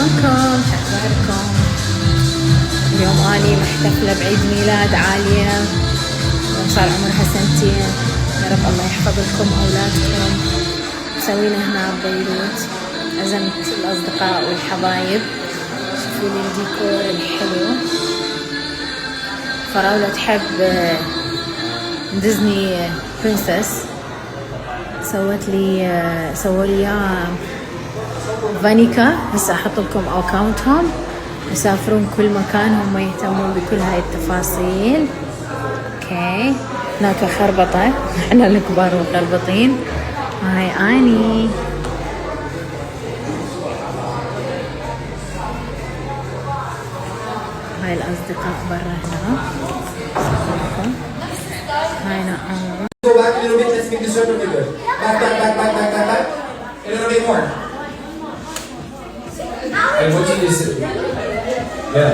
شلونكم؟ شخباركم؟ اليوم اني محتفلة بعيد ميلاد عالية، صار عمرها 2 سنين. يا رب الله يحفظ لكم اولادكم. مسوينا هنا ببيروت، عزمت الاصدقاء والحبايب. شوفوا لي الديكور الحلو. فراولة تحب ديزني برنسس، سووا لي اياه فانيكا. هسه احط لكم اكاونتهم، يسافرون كل مكان، هم يهتمون بكل هاي التفاصيل. اوكي، هناك خربطة، احنا الكبار مخربطين. هاي اني هاي الاصدقاء برا هنا. هاي نعم. Go back a little bit, let's make the circle bigger. Back. A little bit more. And what you just, yeah.